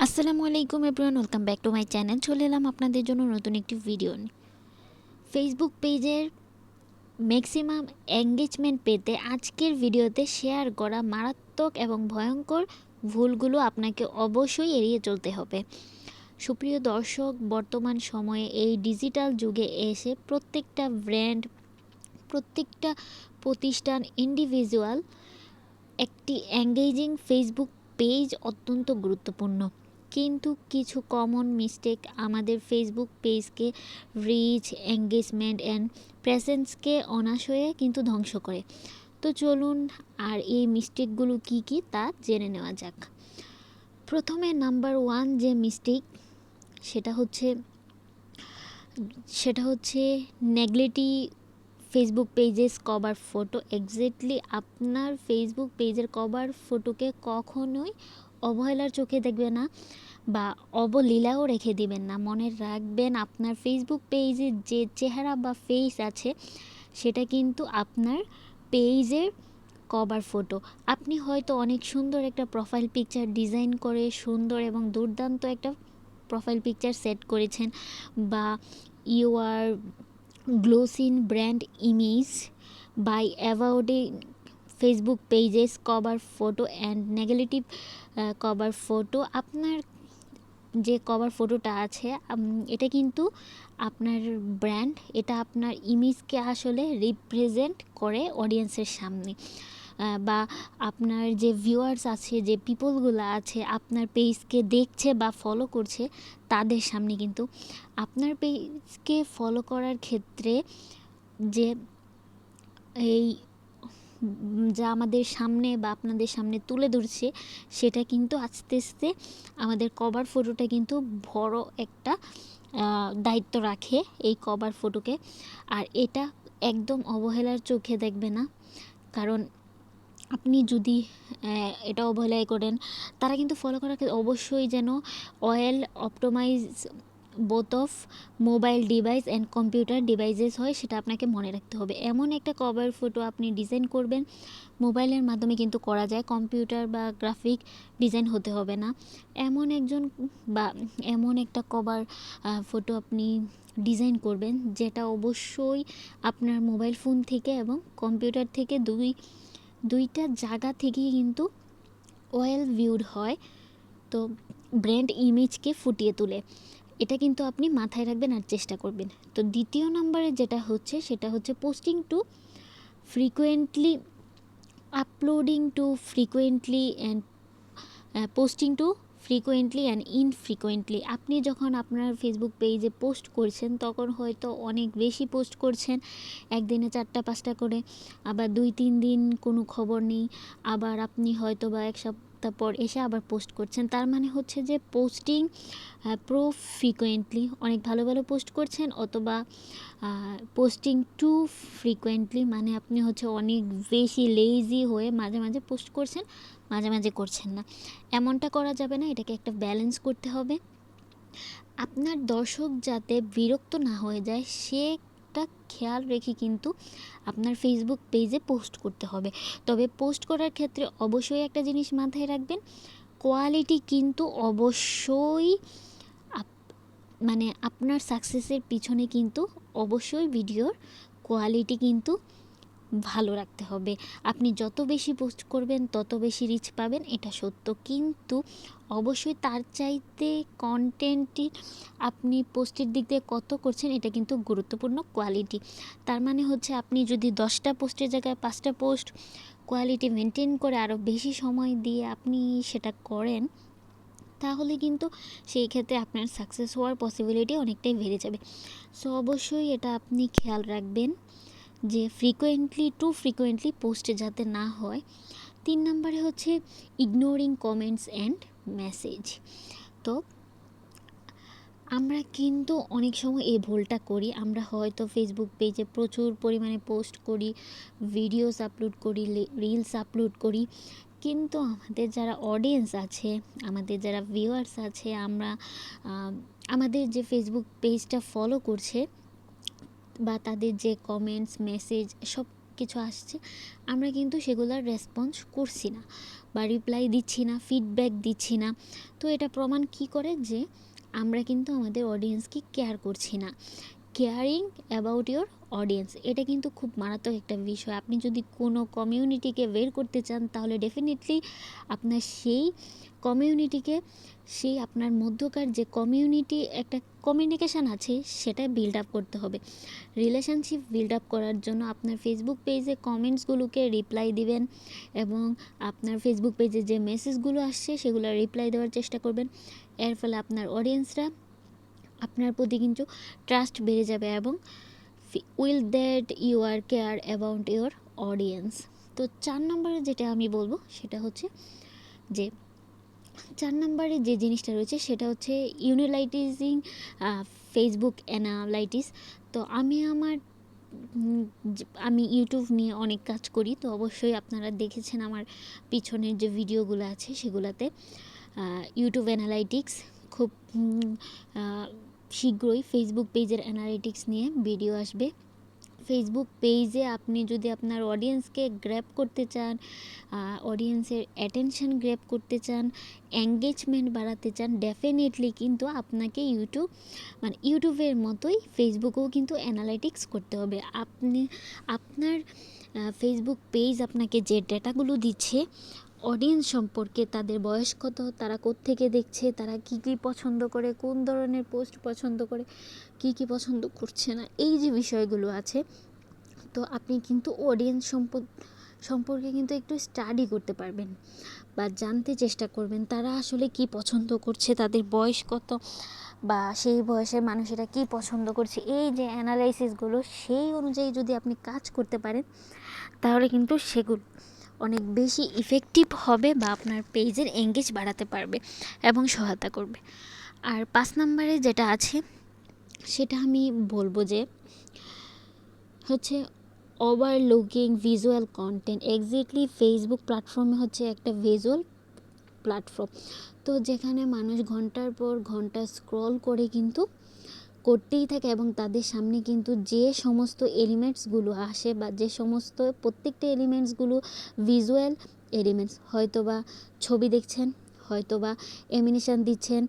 আসসালামু আলাইকুম everyone, welcome back to my channel. চলে এলাম আপনাদের জন্য নতুন একটি ভিডিও নিয়ে। ফেসবুক পেজের ম্যাক্সিমাম এঙ্গেজমেন্ট পেতে আজকের ভিডিওতে শেয়ার করা মারাত্মক এবং ভয়ঙ্কর ভুলগুলো আপনাকে অবশ্যই এড়িয়ে চলতে হবে। সুপ্রিয় দর্শক, বর্তমান সময়ে এই ডিজিটাল যুগে এসে প্রত্যেকটা ব্র্যান্ড, প্রত্যেকটা প্রতিষ্ঠান, ইন্ডিভিজুয়াল একটি এঙ্গেজিং ফেসবুক পেজ অত্যন্ত গুরুত্বপূর্ণ। কিন্তু কিছু কমন মিস্টেক আমাদের ফেসবুক পেজকে রিচ, এঙ্গেজমেন্ট অ্যান্ড প্রেজেন্সকে অনাশয়ে কিন্তু ধ্বংস করে। তো চলুন আর এই মিস্টেকগুলো কি কি তা জেনে নেওয়া যাক। প্রথমে নাম্বার 1 যে মিস্টেক সেটা হচ্ছে neglecting Facebook pages cover photo. Exactly আপনার ফেসবুক পেজের কভার ফটোকে কখনোই অবহেলার চোখে দেখবে না বা অবলীলাও রেখে দিবেন না। মনে রাখবেন, আপনার ফেসবুক পেজের যে চেহারা বা ফেস আছে সেটা কিন্তু আপনার পেজের কভার ফটো। আপনি হয়তো অনেক সুন্দর একটা প্রোফাইল পিকচার ডিজাইন করে সুন্দর এবং দুর্দান্ত একটা প্রোফাইল পিকচার সেট করেছেন, বা you are glossing brand image by avoiding Facebook pages cover photo and negative cover photo. আপনার যে কভার ফটোটা আছে এটা কিন্তু আপনার ব্র্যান্ড, এটা আপনার ইমেজকে আসলে রিপ্রেজেন্ট করে অডিয়েন্সের সামনে, বা আপনার যে ভিউয়ার্স আছে, যে পিপলগুলো আছে আপনার পেজকে দেখছে বা ফলো করছে তাদের সামনে কিন্তু আপনার পেজকে ফলো করার ক্ষেত্রে যে এই যা আমাদের সামনে বা আপনাদের সামনে তুলে ধরছে সেটা কিন্তু আস্তে আস্তে আমাদের কভার ফটোটা কিন্তু বড় একটা দায়িত্ব রাখে এই কভার ফটোকে। আর এটা একদম অবহেলার চোখে দেখবে না, কারণ আপনি যদি এটা অবহেলায় করেন, তারা কিন্তু ফলো করাকে অবশ্যই যেন well optimise both of mobile device and computer devices হয়, সেটা আপনাকে মনে রাখতে হবে। এমন একটা কভার ফটো আপনি ডিজাইন করবেন, মোবাইলের মাধ্যমে কিন্তু করা যায়, কম্পিউটার বা গ্রাফিক ডিজাইন হতে হবে না। এমন একটা কভার ফটো আপনি ডিজাইন করবেন যেটা অবশ্যই আপনার মোবাইল ফোন থেকে এবং কম্পিউটার থেকে দুইটা জায়গা থেকেই কিন্তু ওয়েল ভিউড হয়, তো ব্র্যান্ড ইমেজকে ফুটিয়ে তোলে। এটা কিন্তু আপনি মাথায় রাখবেন আর চেষ্টা করবেন। তো দ্বিতীয় নম্বরে যেটা হচ্ছে সেটা হচ্ছে posting too frequently, uploading too frequently and posting too frequently and infrequently. আপনি যখন আপনার ফেসবুক পেজে পোস্ট করছেন তখন হয়তো অনেক বেশি পোস্ট করছেন, একদিনে 4টা 5টা করে, আবার 2-3 দিন কোনো খবর নেই, আবার আপনি হয়তো বা এক সপ্তাহ পর এসে আবার পোস্ট করছেন। তার মানে হচ্ছে যে পোস্টিং প্রো ফ্রিকুয়েন্টলি, অনেক ভালো ভালো পোস্ট করছেন, অথবা পোস্টিং টু ফ্রিকুয়েন্টলি মানে আপনি হচ্ছে অনেক বেশি লেজি হয়ে মাঝে মাঝে পোস্ট করছেন, মাঝে মাঝে করছেন না। এমনটা করা যাবে না, এটাকে একটা ব্যালেন্স করতে হবে। আপনার দর্শক যাতে বিরক্ত না হয়ে যায় সেটা খেয়াল রেখে কিন্তু আপনার ফেসবুক পেজে পোস্ট করতে হবে। তবে পোস্ট করার ক্ষেত্রে অবশ্যই একটা জিনিস মাথায় রাখবেন, কোয়ালিটি কিন্তু অবশ্যই মানে আপনার সাকসেসের পিছনে কিন্তু অবশ্যই ভিডিওর কোয়ালিটি কিন্তু ভালো রাখতে হবে। আপনি যত বেশি পোস্ট করবেন তত বেশি রিচ পাবেন, এটা সত্য, কিন্তু অবশ্যই তার চাইতে কন্টেন্টটি আপনি পোস্টের দিক দিয়ে কত করছেন এটা কিন্তু গুরুত্বপূর্ণ, কোয়ালিটি। তার মানে হচ্ছে আপনি যদি 10টা পোস্টের জায়গায় 5টা পোস্ট কোয়ালিটি মেনটেন করে আরও বেশি সময় দিয়ে আপনি সেটা করেন, তাহলে কিন্তু সেই ক্ষেত্রে আপনার সাকসেস হওয়ার পসিবিলিটি অনেকটাই বেড়ে যাবে। সো অবশ্যই এটা আপনি খেয়াল রাখবেন যে টু ফ্রিকুয়েন্টলি পোস্ট যাতে না হয়। 3 নম্বরে হচ্ছে ইগনোরিং কমেন্টস অ্যান্ড মেসেজ। তো আমরা কিন্তু অনেক সময় এই ভুলটা করি, আমরা হয়তো ফেসবুক পেজে প্রচুর পরিমাণে পোস্ট করি, ভিডিওস আপলোড করি, রিলস আপলোড করি, কিন্তু আমাদের যারা অডিয়েন্স আছে, আমাদের যারা ভিউয়ার্স আছে, আমাদের যে ফেসবুক পেজটা ফলো করছে বা তাদের যে কমেন্টস, মেসেজ সব কিছু আসছে, আমরা কিন্তু সেগুলোর রেসপন্স করছি না বা রিপ্লাই দিচ্ছি না, ফিডব্যাক দিচ্ছি না। তো এটা প্রমাণ কি করে যে আমরা কিন্তু আমাদের অডিয়েন্সকে কেয়ার করছি না। কেয়ারিং অ্যাবাউট ইয়োর অডিয়েন্স, এটা কিন্তু খুব মারাত্মক একটা বিষয়। আপনি যদি কোনো কমিউনিটিকে বের করতে চান, তাহলে ডেফিনেটলি আপনার সেই কমিউনিটিকে, সেই আপনার মধ্যকার যে কমিউনিটি একটা কমিউনিকেশান আছে, সেটা বিল্ড আপ করতে হবে। রিলেশনশিপ বিল্ড আপ করার জন্য আপনার ফেসবুক পেজে কমেন্টসগুলোকে রিপ্লাই দিবেন এবং আপনার ফেসবুক পেজে যে মেসেজগুলো আসছে সেগুলো রিপ্লাই দেওয়ার চেষ্টা করবেন। এর ফলে আপনার অডিয়েন্সরা আপনার প্রতি কিন্তু ট্রাস্ট বেড়ে যাবে এবং will that you are care about your audience. তো 4 নম্বরে যেটা আমি বলবো সেটা হচ্ছে যে 4 নম্বরে যে জিনিসটা রয়েছে সেটা হচ্ছে ইউটিলাইজিং ফেসবুক অ্যানালাইটিক্স। তো আমি ইউটিউব নিয়ে অনেক কাজ করি, তো অবশ্যই আপনারা দেখেছেন আমার পিছনের যে ভিডিওগুলো আছে সেগুলোতে ইউটিউব অ্যানালাইটিক্স খুব শীঘ্রই ফেসবুক পেজের অ্যানালাইটিক্স নিয়ে ভিডিও আসবে। ফেসবুক পেজে আপনি যদি আপনার অডিয়েন্সকে গ্র্যাব করতে চান, অডিয়েন্সের অ্যাটেনশন গ্র্যাব করতে চান, এঙ্গেজমেন্ট বাড়াতে চান, ডেফিনেটলি কিন্তু আপনাকে ইউটিউবের মতোই ফেসবুকেও কিন্তু অ্যানালাইটিক্স করতে হবে। আপনার ফেসবুক পেজ আপনাকে যে ডেটাগুলো দিচ্ছে অডিয়েন্স সম্পর্কে, তাদের বয়স কত, তারা কোত্থেকে দেখছে, তারা কি কি পছন্দ করে, কোন ধরনের পোস্ট পছন্দ করে, কি কি পছন্দ করছে না, এই যে বিষয়গুলো আছে, তো আপনি কিন্তু অডিয়েন্স সম্পর্কে কিন্তু একটু স্টাডি করতে পারবেন বা জানতে চেষ্টা করবেন তারা আসলে কি পছন্দ করছে, তাদের বয়স কত বা সেই বয়সের মানুষেরা কি পছন্দ করছে। এই যে অ্যানালাইসিসগুলো, সেই অনুযায়ী যদি আপনি কাজ করতে পারেন, তাহলে কিন্তু সেগুলো অনেক বেশি ইফেক্টিভ হবে বা আপনার পেজের এঙ্গেজ বাড়াতে পারবে এবং সহায়তা করবে। আর 5 নম্বরে যেটা আছে সেটা আমি বলবো যে হচ্ছে ওভারলুকিং ভিজুয়াল কন্টেন্ট। এক্স্যাক্টলি ফেসবুক প্ল্যাটফর্মে হচ্ছে একটা ভিজুয়াল প্ল্যাটফর্ম, তো যেখানে মানুষ ঘন্টার পর ঘন্টা স্ক্রল করে কিন্তু করতেই থাকে এবং তাদের সামনে কিন্তু যে সমস্ত এলিমেন্টসগুলো আসে বা যে সমস্ত প্রত্যেকটা এলিমেন্টসগুলো ভিজুয়াল এলিমেন্টস, হয়তোবা ছবি দেখছেন, হয়তোবা অ্যানিমেশন দিচ্ছেন,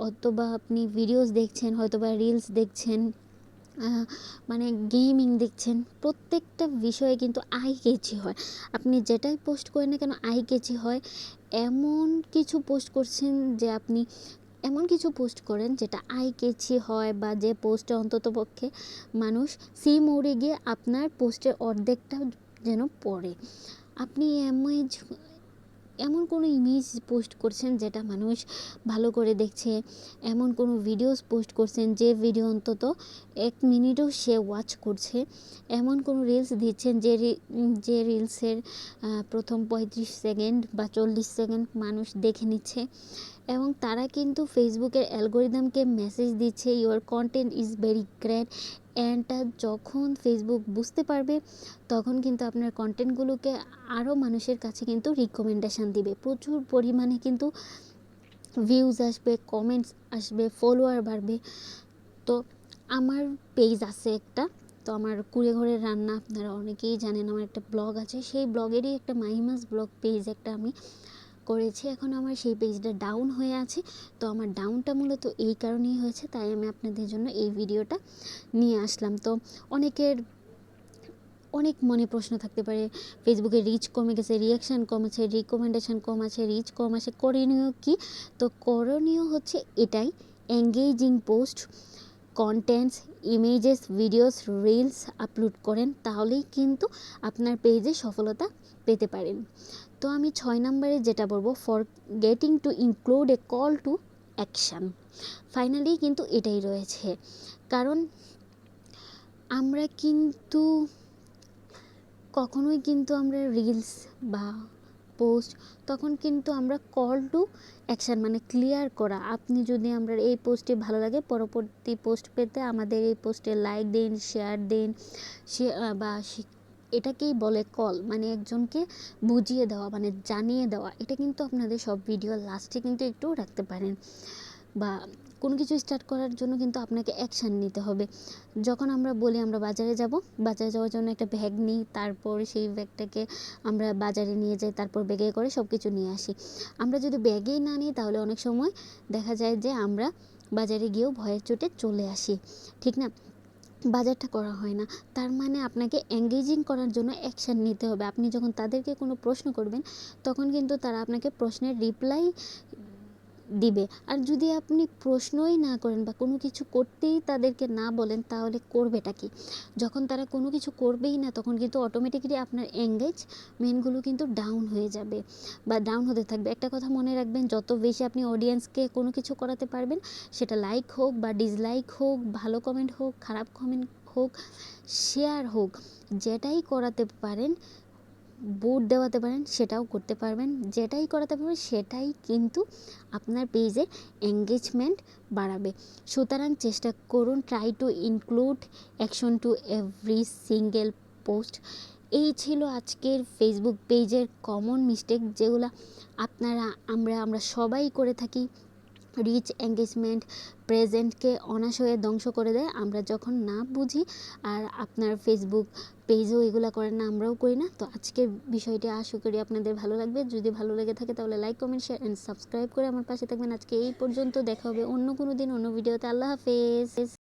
অথবা আপনি ভিডিওস দেখছেন, হয়তোবা রিলস দেখছেন, মানে গেমিং দেখছেন, প্রত্যেকটা বিষয়ে কিন্তু আই কেচি হয়। আপনি যেটাই পোস্ট করেন না কেন আই কেচি হয়। এমন কিছু পোস্ট করছেন যে আপনি এমন কিছু পোস্ট করেন যেটা আই কেচি হয়, বা যে পোস্টে অন্ততপক্ষে মানুষ মোড়ে গিয়ে আপনার পোস্টের অর্ধেকটা যেন পড়ে। আপনি এমন কোনো ইমেজ পোস্ট করছেন যেটা মানুষ ভালো করে দেখছে, এমন কোনো ভিডিওস পোস্ট করছেন যে ভিডিও অন্তত 1 মিনিটও সে ওয়াচ করছে, এমন কোনো রিলস দিচ্ছেন যে রিলসের প্রথম 35 সেকেন্ড বা 40 সেকেন্ড মানুষ দেখে নিচ্ছে এবং তারা কিন্তু ফেসবুকের অ্যালগোরিদমকে মেসেজ দিচ্ছে your content is very great. অ্যান্ডটা যখন ফেসবুক বুঝতে পারবে, তখন কিন্তু আপনার কন্টেন্টগুলোকে আরও মানুষের কাছে কিন্তু রিকমেন্ডেশন দিবে, প্রচুর পরিমাণে কিন্তু ভিউজ আসবে, কমেন্টস আসবে, ফলোয়ার বাড়বে। তো আমার পেজ আছে একটা, তো আমার কুড়ে ঘরের রান্না আপনারা অনেকেই জানেন, আমার একটা ব্লগ আছে, সেই ব্লগেরই একটা মাহিমাস ব্লগ পেজ একটা আমি করেছি। এখন আমার সেই পেজটা ডাউন হয়ে আছে, তো আমার ডাউনটা মূলত এই কারণেই হয়েছে, তাই আমি আপনাদের জন্য এই ভিডিওটা নিয়ে আসলাম। তো অনেক মনে প্রশ্ন থাকতে পারে, ফেসবুকে রিচ কমে গেছে, রিয়াকশান কমেছে, রিকমেন্ডেশন কম আছে, রিচ কম আসে, করণীয় কি? তো করণীয় হচ্ছে এটাই, engaging post, contents, images, videos, reels upload করেন, তাহলেই কিন্তু আপনার পেজে সফলতা পেতে পারেন। তো আমি 6 নম্বরে যেটা বলবো, for getting two include A call to action. Finally কিন্তু এটাই রয়েছে, কারণ আমরা কিন্তু কখনোই কিন্তু আমরা রিলস বা পোস্ট, তখন কিন্তু আমরা কল টু অ্যাকশান মানে ক্লিয়ার করা, আপনি যদি আমরা এই পোস্টটি ভালো লাগে পরবর্তী পোস্ট পেতে আমাদের এই পোস্টে লাইক দিন, শেয়ার দিন, বা এটাকেই বলে কল, মানে একজনকে বুঝিয়ে দেওয়া, মানে জানিয়ে দেওয়া। এটা কিন্তু আপনাদের সব ভিডিও লাস্টে কিন্তু একটু রাখতে পারেন। বা কোনো কিছু স্টার্ট করার জন্য কিন্তু আপনাকে অ্যাকশান নিতে হবে। যখন আমরা বলি আমরা বাজারে যাওয়ার জন্য একটা ব্যাগ নিই, তারপর সেই ব্যাগটাকে আমরা বাজারে নিয়ে যাই, তারপর ব্যাগে করে সব কিছু নিয়ে আসি। আমরা যদি ব্যাগেই না নিই তাহলে অনেক সময় দেখা যায় যে আমরা বাজারে গিয়েও ভয়ের চোটে চলে আসি, ঠিক না? বাজারটা করা হয় না। তার মানে আপনাকে এঙ্গেজিং করার জন্য অ্যাকশান নিতে হবে। আপনি যখন তাদেরকে কোনো প্রশ্ন করবেন তখন কিন্তু তারা আপনাকে প্রশ্নের রিপ্লাই দিবে। আর যদি আপনি প্রশ্নই না করেন বা কোনো কিছু করতেই তাদেরকে না বলেন তাহলে করবেটা কি? যখন তারা কোনো কিছু করবেই না তখন কিন্তু অটোমেটিক্যালি আপনার এঙ্গেজমেন্টগুলো কিন্তু ডাউন হয়ে যাবে বা ডাউন হতে থাকবে। একটা কথা মনে রাখবেন, যত বেশি আপনি অডিয়েন্সকে কোনো কিছু করাতে পারবেন, সেটা লাইক হোক বা ডিসলাইক হোক, ভালো কমেন্ট হোক, খারাপ কমেন্ট হোক, শেয়ার হোক, যেটাই করাতে পারেন, ভোট দেওয়াতে পারেন, সেটাও করতে পারবেন। যেটাই করাতে পারবেন সেটাই কিন্তু আপনার পেজে এঙ্গেজমেন্ট বাড়াবে। সুতরাং চেষ্টা করুন, try to include action to every single post. এই ছিল আজকের ফেসবুক পেজের কমন মিস্টেক, যেগুলো আমরা সবাই করে থাকি। রিচ এঙ্গেজমেন্ট প্রেজেন্টকে অনায়াসে ধ্বংস করে দেয় আমরা যখন না বুঝি। আর আপনার ফেসবুক পেজও এগুলো করেন না, আমরাও করি না। তো আজকের বিষয়টি আশা করি আপনাদের ভালো লাগবে। যদি ভালো লেগে থাকে তাহলে like, comment, share and subscribe করে আমার পাশে থাকবেন। আজকে এই পর্যন্ত, দেখা হবে অন্য কোনো দিন অন্য ভিডিওতে। আল্লাহ হাফেজ।